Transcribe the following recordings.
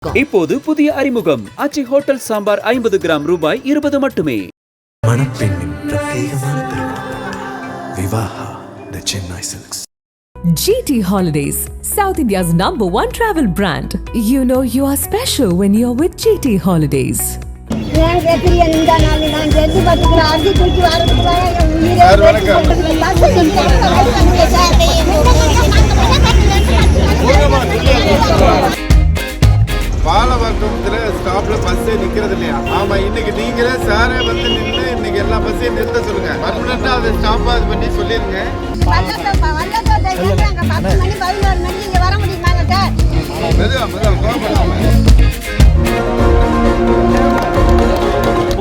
இப்போது புதிய அறிமுகம் ஆச்சி ஹோட்டல் சாம்பார் 50 கிராம் ரூபாய் 20 மட்டுமே. மணப்பெண்ணின் பிரத்யேகமான திருமணம் Vivaha the Chennai silks. GT Holidays, South India's #1 travel brand. You know you are special when you're with GT Holidays. பாலவாக்கத்துல ஸ்டாப்ல பஸ்ஸே நிக்கிறது இல்லையா? ஆமா, இன்னைக்கு நீங்களே சாரே வந்து நின்று இன்னைக்கு எல்லா பஸ்ஸையும் நிறுத்த சொல்லுங்க. பர்மனண்டா அதை ஸ்டாப் அது பண்ணி சொல்லிருங்க.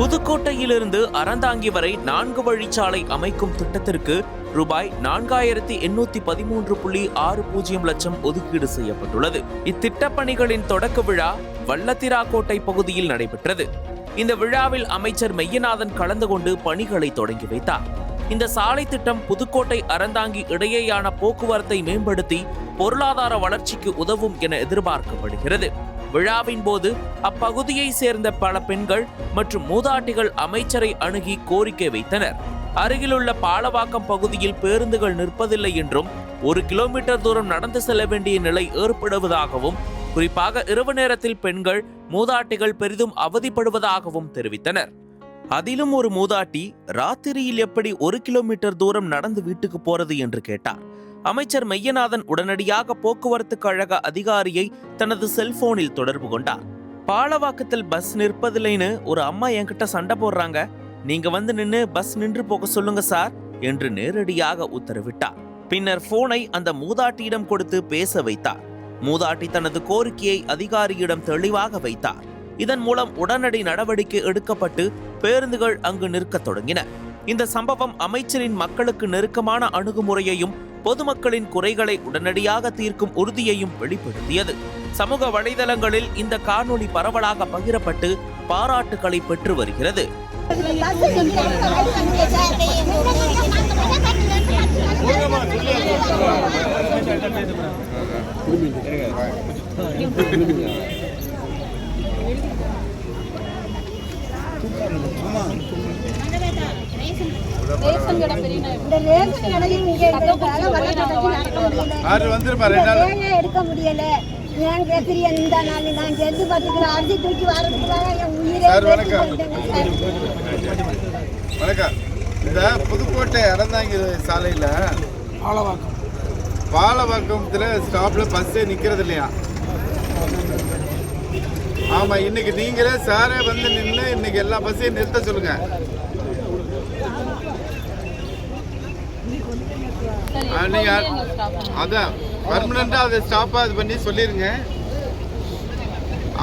புதுக்கோட்டையிலிருந்து அறந்தாங்கி வரை 4 வழிச்சாலை அமைக்கும் திட்டத்திற்கு ரூபாய் 4813.60 லட்சம் ஒதுக்கீடு செய்யப்பட்டுள்ளது. இத்திட்டப் பணிகளின் தொடக்க விழா வல்லத்திராக்கோட்டை பகுதியில் நடைபெற்றது. இந்த விழாவில் அமைச்சர் மெய்யநாதன் கலந்து கொண்டு பணிகளை தொடங்கி வைத்தார். இந்த சாலை திட்டம் புதுக்கோட்டை அறந்தாங்கி இடையேயான போக்குவரத்தை மேம்படுத்தி பொருளாதார வளர்ச்சிக்கு உதவும் என எதிர்பார்க்கப்படுகிறது. விழாவின் போது அப்பகுதியை சேர்ந்த பல பெண்கள் மற்றும் மூதாட்டிகள் அமைச்சரை அணுகி கோரிக்கை வைத்தனர். அருகிலுள்ள பாலவாக்கம் பகுதியில் பேருந்துகள் நிற்பதில்லை என்றும் 1 கிலோமீட்டர் தூரம் நடந்து செல்ல வேண்டிய நிலை ஏற்படுவதாகவும், குறிப்பாக இரவு நேரத்தில் பெண்கள் மூதாட்டிகள் பெரிதும் அவதிப்படுவதாகவும் தெரிவித்தனர். அதிலும் ஒரு மூதாட்டி ராத்திரியில் எப்படி 1 கிலோமீட்டர் தூரம் நடந்து வீட்டுக்கு போறது என்று கேட்டார். அமைச்சர் மெய்யநாதன் உடனடியாக போக்குவரத்து கழக அதிகாரியை தனது செல்போனில் தொடர்பு கொண்டார். பாலவாக்கத்தில் பஸ் நிற்பதில்லைன்னு ஒரு அம்மா என்கிட்ட சண்டை போடுறாங்க, நீங்க வந்து நின்று பஸ் நின்று போக சொல்லுங்க சார் என்று நேரடியாக உத்தரவிட்டார். பின்னர் போனை அந்த மூதாட்டியிடம் கொடுத்து பேச வைத்தார். மூதாட்டி தனது கோரிக்கையை அதிகாரியிடம் தெளிவாக வைத்தார். இதன் மூலம் உடனடி நடவடிக்கை எடுக்கப்பட்டு பேருந்துகள் அங்கு நிற்க தொடங்கின. இந்த சம்பவம் அமைச்சரின் மக்களுக்கு நெருக்கமான அணுகுமுறையையும் பொதுமக்களின் குறைகளை உடனடியாக தீர்க்கும் உறுதியையும் வெளிப்படுத்தியது. சமூக வலைதளங்களில் இந்த காணொளி பரவலாக பகிரப்பட்டு பாராட்டுகளை பெற்று வருகிறது. எடுக்க முடியல. வணக்கம். இந்த புதுக்கோட்டை அறந்தாங்கி சாலையில பாலவாக்கத்துல ஸ்டாப்ல பஸ்ஸே நிக்கிறது இல்லையா? ஆமா, இன்னைக்கு நீங்களே சாரே வந்து நின்று இன்னைக்கு எல்லா பஸ்ஸையும் நிறுத்த சொல்லுங்க. நீங்க அதான் பர்மனண்டா அதை ஸ்டாப் அது பண்ணி சொல்லிருங்க.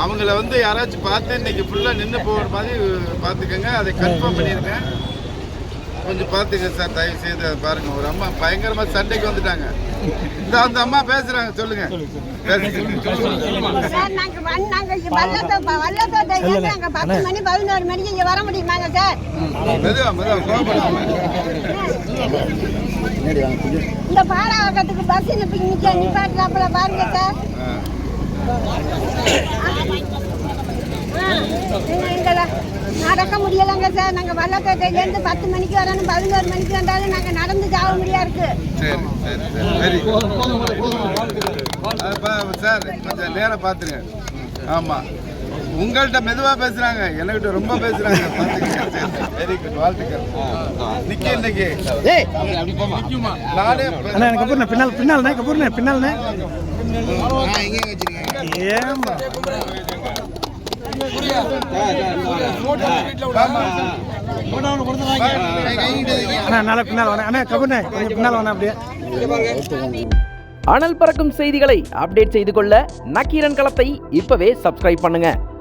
அவங்கள வந்து யாராச்சும் பார்த்து இன்னைக்கு ஃபுல்லா நின்று போகிற மாதிரி பார்த்துக்கங்க. அதை கன்ஃபார்ம் பண்ணிருங்க. கொஞ்சம் பார்த்துங்க சார், தயவு செய்து அதை பாருங்க. ஒரு அம்மா பயங்கரமா சண்டைக்கு வந்துட்டாங்க. அந்த அம்மா பேசுறாங்க, சொல்லுங்க. இந்த பாலவாக்கத்துக்கு பஸ் நிப்பாட்டுறாப்புல பாருங்க சார். நடக்க முடியலங்க சார். நாங்க வல்லக்கோட்டையில இருந்து 10 மணிக்கு வரணும், 11 மணிக்கு வந்தாலும் நாங்க நடந்து ஜாவ முடியா இருக்கு. சார் கொஞ்சம் நேரம் பாத்துங்க. ஆமா, உங்கள்கிட்ட மெதுவா பேசுறாங்க, என்கிட்ட ரொம்ப பேசுறாங்க. வெரி குட், வாழ்த்துக்கள். நிக்கி இன்னைக்கு நானே பின்னால் அனல் பறக்கும் செய்திகளை அப்டேட் செய்து கொள்ள நக்கீரன் களத்தை இப்பவே சப்ஸ்கிரைப் பண்ணுங்க.